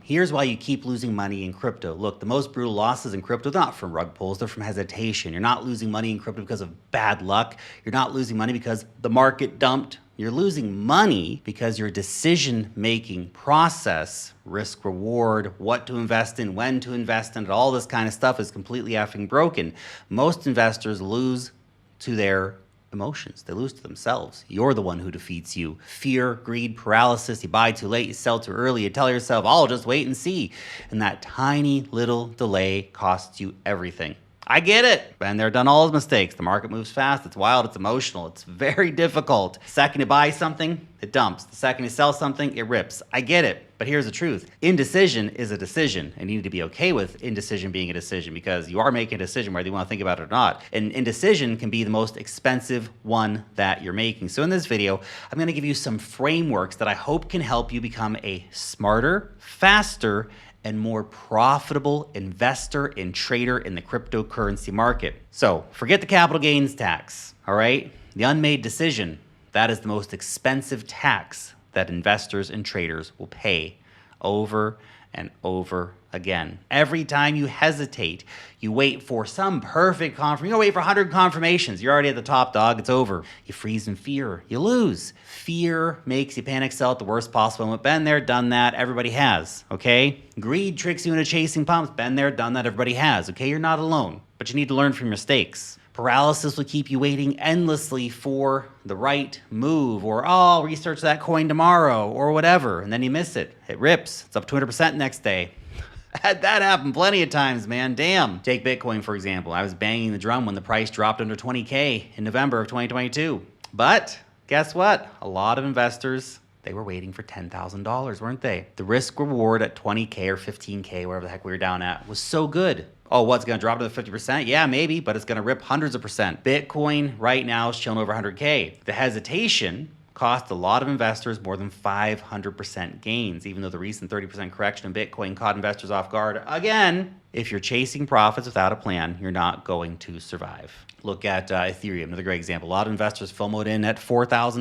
here's why you keep losing money in crypto. Look, the most brutal losses in crypto, they're not from rug pulls, they're from hesitation. You're not losing money in crypto because of bad luck. You're not losing money because the market dumped. You're losing money because your decision-making process, risk reward, what to invest in, when to invest in, all this kind of stuff is completely effing broken. Most investors lose to their emotions. They lose to themselves. You're the one who defeats you. Fear, greed, paralysis. You buy too late, you sell too early. You tell yourself, I'll just wait and see. And that tiny little delay costs you everything. I get it. Been there, done all those mistakes. The market moves fast. It's wild. It's emotional. It's very difficult. The second you buy something, it dumps. The second you sell something, it rips. I get it. But here's the truth. Indecision is a decision, and you need to be okay with indecision being a decision, because you are making a decision whether you want to think about it or not. And indecision can be the most expensive one that you're making. So in this video, I'm going to give you some frameworks that I hope can help you become a smarter, faster, and more profitable investor and trader in the cryptocurrency market. So forget the capital gains tax, all right? The unmade decision, that is the most expensive tax that investors and traders will pay over and over again. Every time you hesitate, you wait for some perfect confirmation. You wait for 100 confirmations. You're already at the top, dog. It's over. You freeze in fear. You lose. Fear makes you panic sell at the worst possible moment. Been there, done that. Everybody has, okay? Greed tricks you into chasing pumps. Been there, done that. Everybody has, okay? You're not alone, but you need to learn from your mistakes. Paralysis will keep you waiting endlessly for the right move, or, oh, I'll research that coin tomorrow, or whatever, and then you miss it. It rips. It's up 200% next day. Had that happen plenty of times, man. Damn. Take Bitcoin, for example. I was banging the drum when the price dropped under 20K in November of 2022. But guess what? A lot of investors, they were waiting for $10,000, weren't they? The risk reward at 20K or 15K, wherever the heck we were down at, was so good. Oh, what's going to drop to the 50%? Yeah, maybe, but it's going to rip hundreds of percent. Bitcoin right now is chilling over 100K. The hesitation cost a lot of investors more than 500% gains, even though the recent 30% correction in Bitcoin caught investors off guard. Again, if you're chasing profits without a plan, you're not going to survive. Look at Ethereum, another great example. A lot of investors FOMOed in at $4,000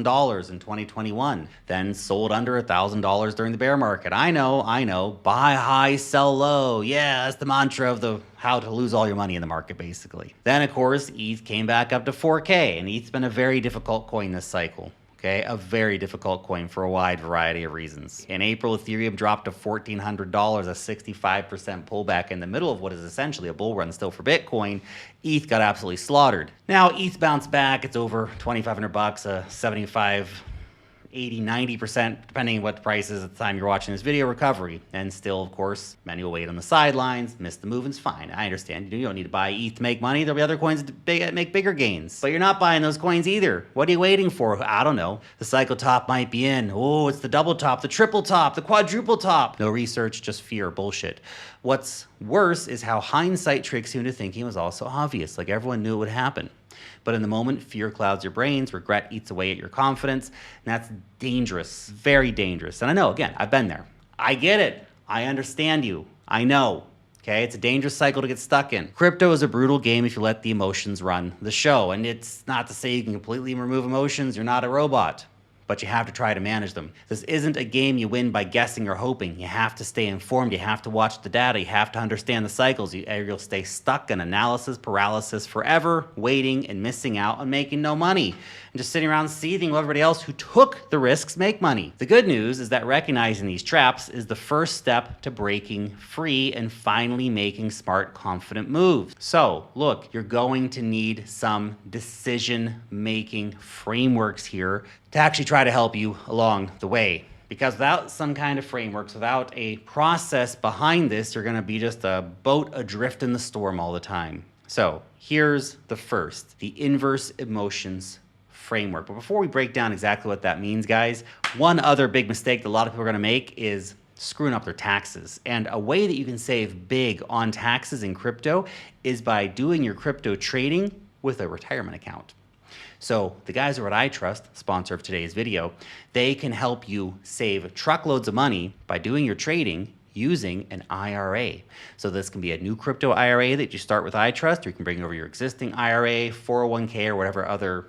in 2021, then sold under $1,000 during the bear market. I know. Buy high, sell low. Yeah, that's the mantra of the how to lose all your money in the market, basically. Then, of course, ETH came back up to 4K, and ETH's been a very difficult coin this cycle. Okay, a very difficult coin for a wide variety of reasons. In April, Ethereum dropped to $1,400, a 65% pullback in the middle of what is essentially a bull run still for Bitcoin. ETH got absolutely slaughtered. Now, ETH bounced back. It's over $2,500, a 75, 80, 90%, depending on what the price is at the time you're watching this video, recovery. And still, of course, many will wait on the sidelines, miss the move, and it's fine. I understand. You don't need to buy ETH to make money. There'll be other coins that make bigger gains. But you're not buying those coins either. What are you waiting for? I don't know. The cycle top might be in. Oh, it's the double top, the triple top, the quadruple top. No research, just fear, bullshit. What's worse is how hindsight tricks you into thinking it was also obvious, like everyone knew it would happen. But in the moment, fear clouds your brains, regret eats away at your confidence, and that's dangerous, very dangerous. And I know, again, I've been there. I get it. I understand you. I know. Okay, it's a dangerous cycle to get stuck in. Crypto is a brutal game if you let the emotions run the show. And it's not to say you can completely remove emotions. You're not a robot. But you have to try to manage them. This isn't a game you win by guessing or hoping. You have to stay informed. You have to watch the data. You have to understand the cycles. You'll stay stuck in analysis paralysis forever, waiting and missing out on making no money. And just sitting around seething while everybody else who took the risks make money. The good news is that recognizing these traps is the first step to breaking free and finally making smart, confident moves. So, look, you're going to need some decision-making frameworks here to actually try to help you along the way. Because without some kind of frameworks, without a process behind this, you're gonna be just a boat adrift in the storm all the time. So here's the first, the inverse emotions framework. But before we break down exactly what that means, guys, one other big mistake that a lot of people are gonna make is screwing up their taxes. And a way that you can save big on taxes in crypto is by doing your crypto trading with a retirement account. So the guys over at ITRUST, sponsor of today's video, they can help you save truckloads of money by doing your trading using an IRA. So this can be a new crypto IRA that you start with ITRUST, or you can bring over your existing IRA, 401k, or whatever other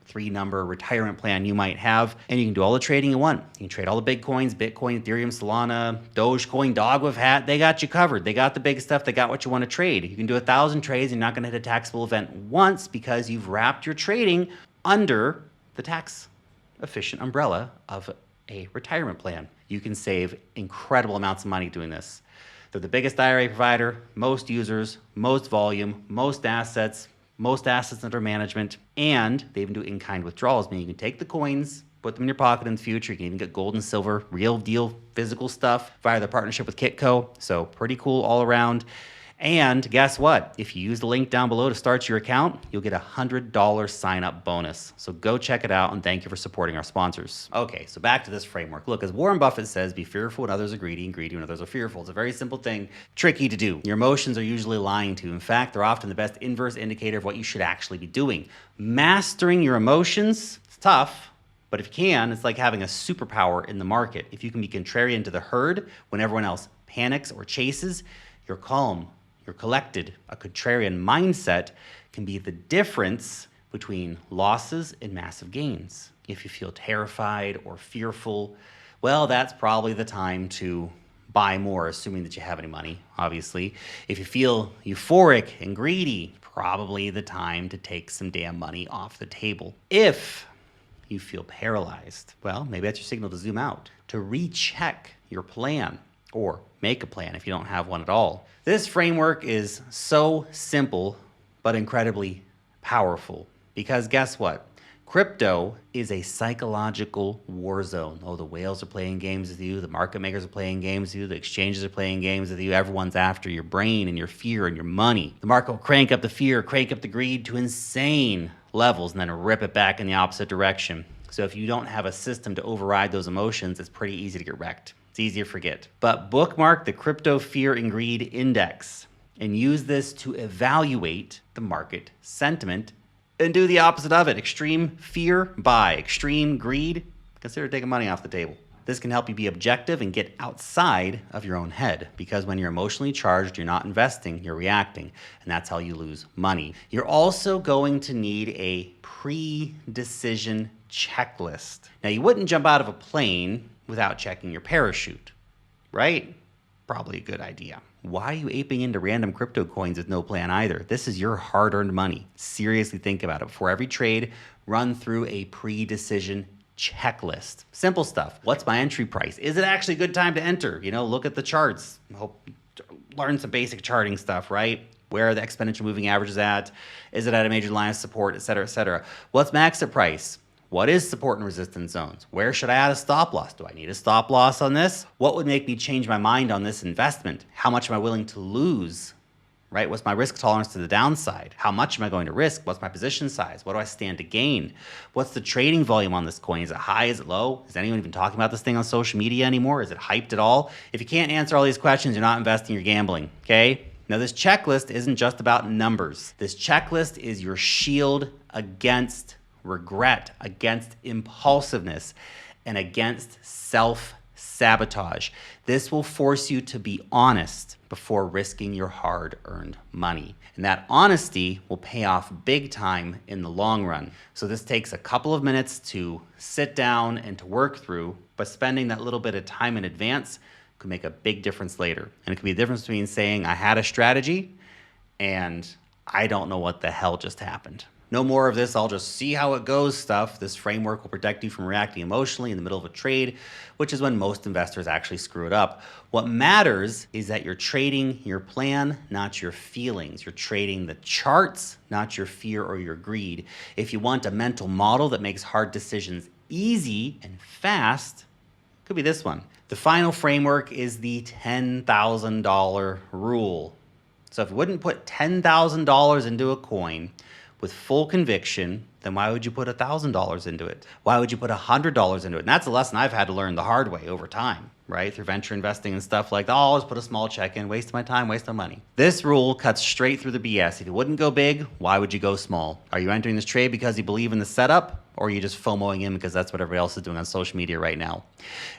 three-number retirement plan you might have, and you can do all the trading you want. You can trade all the big coins, Bitcoin, Ethereum, Solana, Dogecoin, Dog with Hat. They got you covered. They got the big stuff. They got what you want to trade. You can do 1,000 trades. You're not going to hit a taxable event once because you've wrapped your trading under the tax-efficient umbrella of a retirement plan. You can save incredible amounts of money doing this. They're the biggest IRA provider, most users, most volume, most assets under management, and they even do in-kind withdrawals, meaning you can take the coins, put them in your pocket in the future. You can even get gold and silver, real deal physical stuff via their partnership with Kitco. So pretty cool all around. And guess what? If you use the link down below to start your account, you'll get a $100 sign-up bonus. So go check it out, and thank you for supporting our sponsors. Okay, so back to this framework. Look, as Warren Buffett says, be fearful when others are greedy, and greedy when others are fearful. It's a very simple thing, tricky to do. Your emotions are usually lying to you. In fact, they're often the best inverse indicator of what you should actually be doing. Mastering your emotions, it's tough, but if you can, it's like having a superpower in the market. If you can be contrarian to the herd when everyone else panics or chases, you're calm. You're collected. A contrarian mindset can be the difference between losses and massive gains. If you feel terrified or fearful, well, that's probably the time to buy more, assuming that you have any money, obviously. If you feel euphoric and greedy, probably the time to take some damn money off the table. If you feel paralyzed, well, maybe that's your signal to zoom out, to recheck your plan, or make a plan if you don't have one at all. This framework is so simple, but incredibly powerful. Because guess what? Crypto is a psychological war zone. Oh, the whales are playing games with you. The market makers are playing games with you. The exchanges are playing games with you. Everyone's after your brain and your fear and your money. The market will crank up the fear, crank up the greed to insane levels, and then rip it back in the opposite direction. So if you don't have a system to override those emotions, it's pretty easy to get wrecked. It's easy to forget. But bookmark the Crypto Fear and Greed Index and use this to evaluate the market sentiment and do the opposite of it. Extreme fear, buy. Extreme greed, consider taking money off the table. This can help you be objective and get outside of your own head, because when you're emotionally charged, you're not investing, you're reacting, and that's how you lose money. You're also going to need a pre-decision checklist. Now, you wouldn't jump out of a plane without checking your parachute, right? Probably a good idea. Why are you aping into random crypto coins with no plan either? This is your hard-earned money. Seriously think about it. Before every trade, run through a pre-decision checklist. Simple stuff. What's my entry price? Is it actually a good time to enter? Look at the charts. Learn some basic charting stuff, right? Where are the exponential moving averages at? Is it at a major line of support, et cetera, et cetera? What's my exit price? What is support and resistance zones? Where should I add a stop loss? Do I need a stop loss on this? What would make me change my mind on this investment? How much am I willing to lose? Right? What's my risk tolerance to the downside? How much am I going to risk? What's my position size? What do I stand to gain? What's the trading volume on this coin? Is it high? Is it low? Is anyone even talking about this thing on social media anymore? Is it hyped at all? If you can't answer all these questions, you're not investing, you're gambling, okay? Now, this checklist isn't just about numbers. This checklist is your shield against regret, against impulsiveness, and against self-sabotage. This will force you to be honest before risking your hard-earned money. And that honesty will pay off big time in the long run. So this takes a couple of minutes to sit down and to work through, but spending that little bit of time in advance could make a big difference later. And it could be the difference between saying, I had a strategy, and I don't know what the hell just happened. No more of this, I'll just see how it goes stuff. This framework will protect you from reacting emotionally in the middle of a trade, which is when most investors actually screw it up. What matters is that you're trading your plan, not your feelings. You're trading the charts, not your fear or your greed. If you want a mental model that makes hard decisions easy and fast, it could be this one. The final framework is the $10,000 rule. So if you wouldn't put $10,000 into a coin with full conviction, then why would you put $1,000 into it? Why would you put $100 into it? And that's a lesson I've had to learn the hard way over time, right? Through venture investing and stuff like that. I'll always put a small check in, waste my time, waste my money. This rule cuts straight through the BS. If you wouldn't go big, why would you go small? Are you entering this trade because you believe in the setup, or are you just FOMOing in because that's what everybody else is doing on social media right now?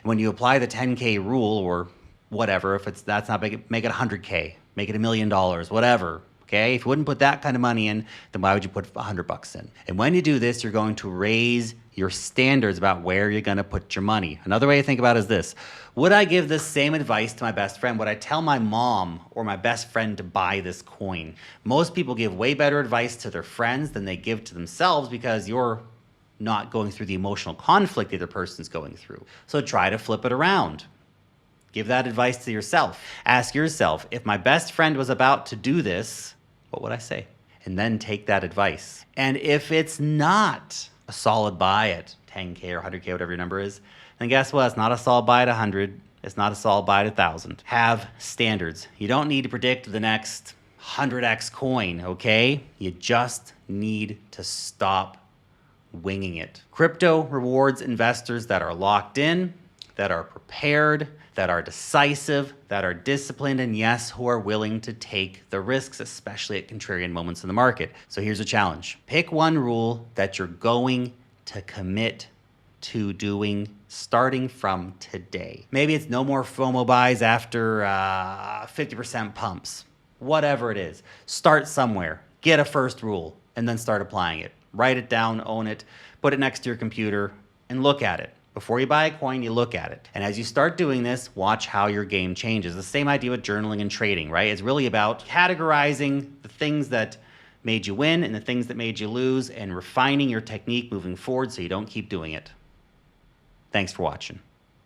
And when you apply the 10K rule, or whatever. If that's not big, make it 100K, make it $1 million, whatever. Okay, if you wouldn't put that kind of money in, then why would you put $100 in? And when you do this, you're going to raise your standards about where you're going to put your money. Another way to think about it is this. Would I give this same advice to my best friend? Would I tell my mom or my best friend to buy this coin? Most people give way better advice to their friends than they give to themselves because you're not going through the emotional conflict the other person's going through. So try to flip it around. Give that advice to yourself. Ask yourself, if my best friend was about to do this, what would I say? And then take that advice. And if it's not a solid buy at 10K or 100K, whatever your number is, then guess what? It's not a solid buy at 100. It's not a solid buy at 1,000. Have standards. You don't need to predict the next 100x coin, okay? You just need to stop winging it. Crypto rewards investors that are locked in, that are prepared, that are decisive, that are disciplined, and yes, who are willing to take the risks, especially at contrarian moments in the market. So here's a challenge. Pick one rule that you're going to commit to doing starting from today. Maybe it's no more FOMO buys after 50% pumps. Whatever it is, start somewhere. Get a first rule and then start applying it. Write it down, own it, put it next to your computer, and look at it. Before you buy a coin, you look at it. And as you start doing this, watch how your game changes. The same idea with journaling and trading, right? It's really about categorizing the things that made you win and the things that made you lose and refining your technique moving forward so you don't keep doing it. Thanks for watching.